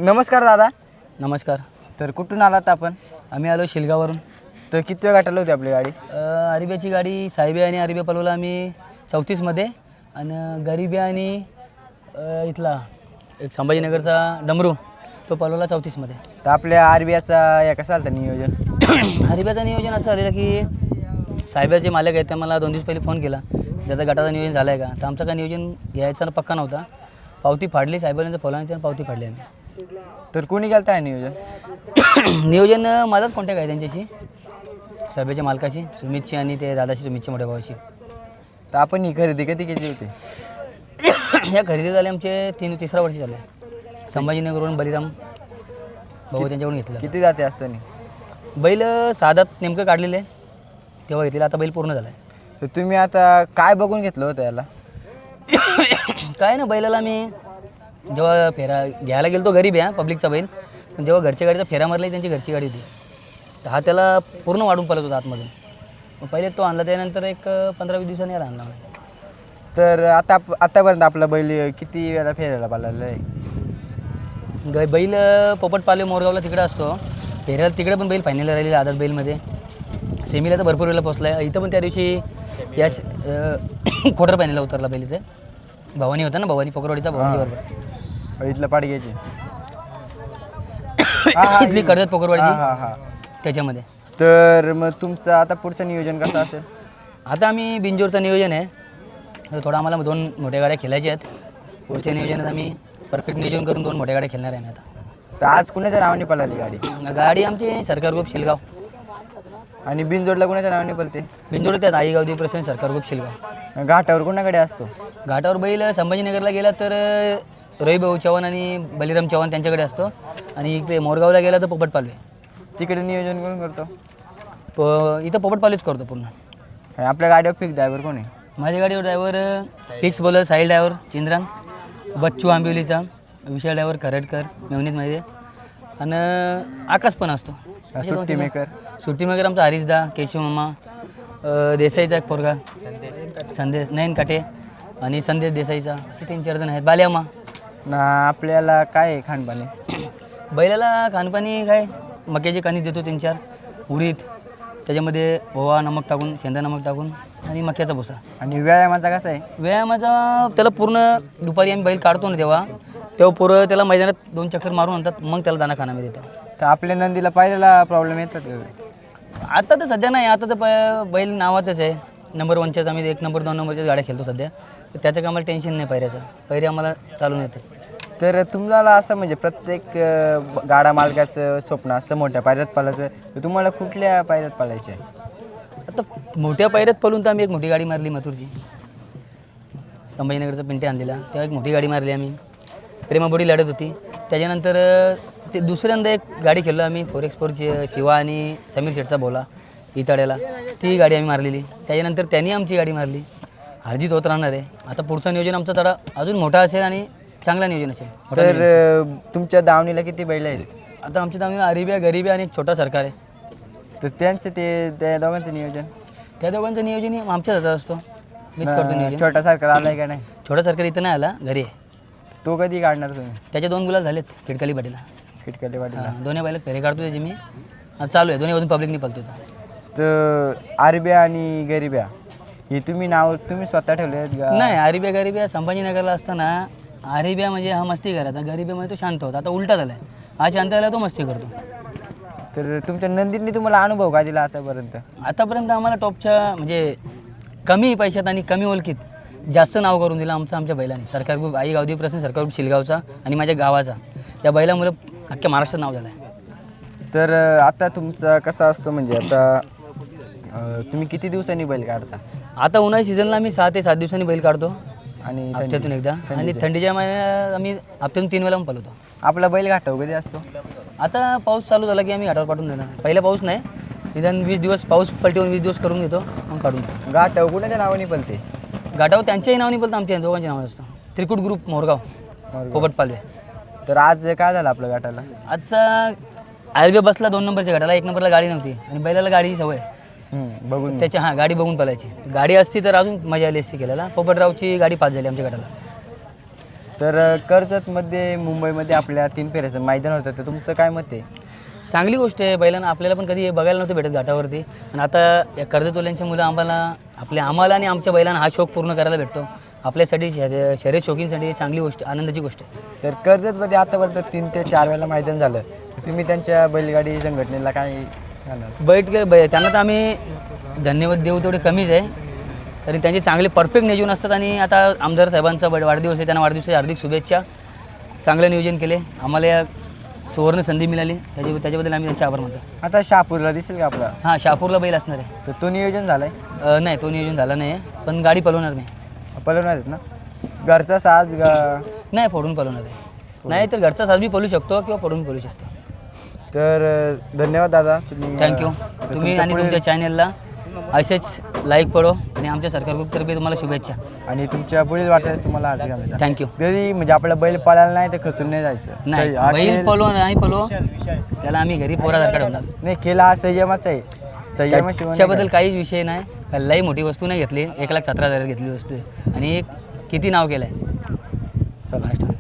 नमस्कार दादा. नमस्कार. तर कुठून आलात आपण? आम्ही आलो शिलगावरून. तर किती वेळ गाठवली होती आपली गाडी? अरिब्याची गाडी साहेबे आणि अरिब्या पलवला आम्ही 34मध्ये आणि गरिब्या आणि इथला एक संभाजीनगरचा डमरू तो पलवला 34मध्ये. तर आपल्या आरबीआचा या कसं आलं नियोजन? अरिब्याचं नियोजन असं झालेलं की साहेबाचे मालक आहेत, त्या मला 2 दिवस पहिले फोन केला, त्याचा गटाचं नियोजन झालं आहे का. तर आमचं काय नियोजन यायचा पक्का नव्हता. पावती फाडली साहेबांचं फॉलोनी, त्यानं पावती फाडली आम्ही. तर कोणी गेलं आहे नियोजन? नियोजन माझाच कॉन्टॅक्ट आहे त्यांच्याशी, साहेबाच्या मालकाशी, सुमितची आणि ते दादाशी, सुमितच्या मोठ्या भावाशी. तर आपण ही खरेदी कधी केली होती? ह्या खरेदी झाले आमचे 3-3 वर्ष झाले. संभाजीनगरवरून बलिराम भाऊ त्यांच्याकडून घेतलं. किती जाते असताना? बैल 7 नेमकं काढलेले तेव्हा घेतलेलं, आता बैल पूर्ण झाला आहे. तर तुम्ही आता काय बघून घेतलं होतं याला? काय ना, बैलाला मी जेव्हा फेरा घ्यायला गेलो तो गरीब आहे, पब्लिकचा बैल. पण जेव्हा घरच्या गाडीचा फेरा मारला त्यांची घरची गाडी होती, तर हा त्याला पूर्ण वाढून पळत होता आतमधून. मग पहिले तो आणला, त्यानंतर एक 15-20 दिवसांनी याला आणला. तर आतापर्यंत आपला बैल किती वेळा फेरायला पाळलेला आहे? बैल पोपट पाले मोरगावला तिकडे असतो फेऱ्याला, तिकडे पण बैल फायनलला राहिलेला आदत बैलमध्ये. सेमीला तर भरपूर वेळेला पोचला आहे. इथं पण त्या दिवशी याच क्वार्टर फायनलला उतरला बैल. इथे भवानी होता ना, भवानी पोकरवाडीचा, भवानी बरोबर इथलं पाडग्याची इथली कर्जत पोकरवाडीची, हां. त्याच्यामध्ये. तर मग तुमचं आता पुढचं नियोजन कसं असेल? आता आम्ही बिंजोरचं नियोजन आहे, तर थोडं आम्हाला 2 मोठ्या गाड्या खेळायच्या आहेत. पुढच्या नियोजनात आम्ही परफेक्ट नियोजन करून 2 मोठ्या गाड्या खेळणार आहे आम्ही आता. तर आज कुणाच्या नावाने पळाली गाडी? गाडी आमची सरकार ग्रुप शिलगाव. आणि बिनजोडला कुणाच्या नावाने पळते? बिंजोड त्यात आईगावदी प्रसन्न सरकार ग्रुप शिलगाव. घाटावर कुणाकडे असतो? घाटावर बैल संभाजीनगरला गेला तर रविभाऊ चव्हाण आणि बलिराम चव्हाण त्यांच्याकडे असतो, आणि इकडे मोरगावला गेला तर पोपट पालवे. तिकडे नियोजन करून करतो? इथं पोपट पालवेच करतो पूर्ण. आणि आपल्या गाडीवर फिक्स ड्रायव्हर कोण आहे? माझ्या गाडीवर driver fix bowler Sahil driver Chindran, Bachchu आंबिवलीचा, विशाल ड्रायव्हर खरडकर मेवणीतमध्ये, आणि आकाश पण असतो सुट्टी मेकर. सुट्टी मेकर आमचा हरीशदा, केशव मामा, देसाईचा एक पोरगा संदेश, नयन काटे आणि संदेश देसाईचा, असे 3-4 जण आहेत. बाल्यामा ना. आपल्याला काय आहे खाणपाणी? बैलाला खाणपाणी काय, मक्याची कणीस देतो 3-4 उडीद, त्याच्यामध्ये ओवा नमक टाकून, शेंदा नमक टाकून, आणि मक्याचा भुसा. आणि व्यायामाचा कसा आहे? व्यायामाचा त्याला पूर्ण दुपारी आम्ही बैल काढतो ना, तेव्हा पुरं त्याला मैदानात 2 चक्कर मारून आणतात, मग त्याला दाना खाना मी देतो. तर आपल्या नंदीला पायऱ्याला प्रॉब्लेम येतात का? आता तर सध्या नाही, आता तर बैल नावातच आहे. नंबर 1च्याच आम्ही 1 नंबर 2 नंबरच्याच गाड्या खेळतो सध्या, तर त्याचं आम्हाला टेन्शन नाही पायऱ्याचं. पैरे आम्हाला चालून येतं. तर तुम्हाला असं म्हणजे प्रत्येक गाडा मालकाचं स्वप्न असतं मोठ्या पायऱ्यात पाळायचं, तर तुम्हाला कुठल्या पायऱ्यात पाळायचे? आता मोठ्या पायऱ्यात पळून तर आम्ही एक मोठी गाडी मारली मथुरची, संभाजीनगरचा पिंटे आणलेला, तेव्हा एक मोठी गाडी मारली आम्ही. प्रेमाबोडी लढत होती. त्याच्यानंतर ते दुसऱ्यांदा एक गाडी खेळलो आम्ही, फोरेक्सपोरची, शिवा आणि समीर शेठचा बोला इताड्याला, ती गाडी आम्ही मारलेली. त्याच्यानंतर त्यांनी आमची गाडी मारली. हरजीत होत राहणार आहे. आता पुढचं नियोजन आमचं थोडा अजून मोठा असेल आणि चांगला नियोजन असेल. तर तुमच्या दावणीला किती बैल आहेत? आता आमच्या दावणीला अरिब्या, गरिब्या आणि एक छोटा सरकार आहे. तर त्यांचं त्या दोघांचं नियोजन? त्या दोघांचं नियोजन आमच्याच हातात असतो, मीच करतो नियोजन. छोटा सरकार आलाय का नाही? छोटा सरकार इथं नाही आला, घरी आहे. तो कधी काढणार तुम्ही? त्याचे 2 गुलाल झालेत खिडकाली पाटीला. किटकाली वाटला. दोन्ही बैलात फेरे काढतो त्याचे मी, चालू आहे. दोन्ही बाजून पब्लिकनी पळतो. तर आरब्या आणि गरिब्या हे तुम्ही स्वतः ठेवले आहेत का? नाही, अरिब्या गरिब्या संभाजीनगरला असताना अरिब्या म्हणजे हा मस्ती करायचा, गरिब्या म्हणजे तो शांत होता. आता उलटा झाला आहे, हा शांत झाला, तो मस्ती करतो. तर तुमच्या नंदींनी तुम्हाला अनुभव का दिला आतापर्यंत? आतापर्यंत आम्हाला टॉपच्या म्हणजे कमी पैशात आणि कमी ओळखीत जास्त नाव करून दिलं आमच्या बैलांनी. सरकार ग्रुप आई गावदी प्रसन्न सरकार ग्रुप शिलगावचा आणि माझ्या गावाचा, या बैलामुळे अख्ख्या महाराष्ट्रात नाव झालं आहे. तर आता तुमचा कसा असतो म्हणजे आता तुम्ही किती दिवसांनी बैल काढता? आता उन्हाळी सीझनला आम्ही 6 ते 7 दिवसांनी बैल काढतो, आणि हप्त्यातून एकदा. आणि थंडीच्या महिन्यात आम्ही हप्त्यातून 3 वेळा पळवतो. आपला बैल घाटावर कधी असतो? आता पाऊस चालू झाला की आम्ही घाटावर पाठवून देणार. पहिला पाऊस नाही, निदान 20 दिवस पाऊस पलटीवर 20 दिवस करून घेतो, मग काढून देतो. घाटावर कुणाच्या नावाने पळते? घाटावर त्यांच्याही नावाने बोलतो, आमच्या दोघांच्या नावाने असतं. त्रिकुट ग्रुप मोरगाव, पोपट पालवे. तर आज काय झालं आपल्या घाटाला? आजचा आयर्वे बसला 2 नंबरच्या घाटाला, 1 नंबरला गाडी नव्हती आणि बैलाला गाडीची सवय बघून त्याच्या गाडी बघून पळायची. गाडी असती तर अजून मजा आली असती केल्याला. पोपटरावची गाडी पास झाली आमच्या घाटाला. तर कर्जतमध्ये मुंबईमध्ये आपल्या 3 फेऱ्याचं मैदान होतं, तर तुमचं काय मत आहे? चांगली गोष्ट आहे. बैलांना आपल्याला पण कधी बघायला नव्हतं भेटत घाटावरती, आणि आता या कर्जतवाल्यांच्या मुलं आम्हाला आणि आमच्या बैलांना हा शौक पूर्ण करायला भेटतो. आपल्यासाठी शर्यत शौकींसाठी चांगली गोष्ट, आनंदाची गोष्ट आहे. तर कर्जतमध्ये आतापर्यंत 3 ते 4 वेळेला मैदान झालं, तर तुम्ही त्यांच्या बैलगाडी संघटनेला काय सांगणार? त्यांना तर आम्ही धन्यवाद देऊ तेवढे कमीच आहे. तरी त्यांचे चांगले परफेक्ट नियोजन असतात, आणि आता आमदार साहेबांचा वाढदिवस आहे, त्यांना वाढदिवसाच्या हार्दिक शुभेच्छा. चांगलं नियोजन केले, आम्हाला या सुवर्ण संधी मिळाली, त्याच्याबद्दल आम्ही त्यांचे आभार मानतो. आता शहापूरला दिसेल का आपला? हां, शहापूरला बैल असणार आहे. तर तो नियोजन झाला आहे? नाही, तो नियोजन झाला नाही, पण गाडी पळवणार मी. पळवणार आहेत ना? घरचा साज नाही, फोडून पळवणार आहे. नाही तर घरचा साज बी पळू शकतो किंवा फोडून पळू शकतो. तर धन्यवाद दादा, तुम्ही थँक्यू. तुम्ही आणि तुमच्या चॅनलला असेच लाईक पडो, आणि आमच्या सरकार ग्रुपतर्फे तुम्हाला शुभेच्छा. आणि तुमच्या पुढील वाटल्यास तुम्हाला हार्दिक अभिनंदन. थँक्यू. तरी म्हणजे आपला बैल पळायला नाही तर खचून नाही जायचं. नाही, बैल पळो नाही पळो, त्याला आम्ही घरी पोरासारखा ठेवणार. नाही, केला हा संयमाच आहे. संयमाशिवाय त्याच्याबद्दल काहीच विषय नाही. लई मोठी वस्तू नाही घेतली, 1,17,000 घेतली वस्तू आहे, आणि किती नाव केलं आहे महाराष्ट्रात.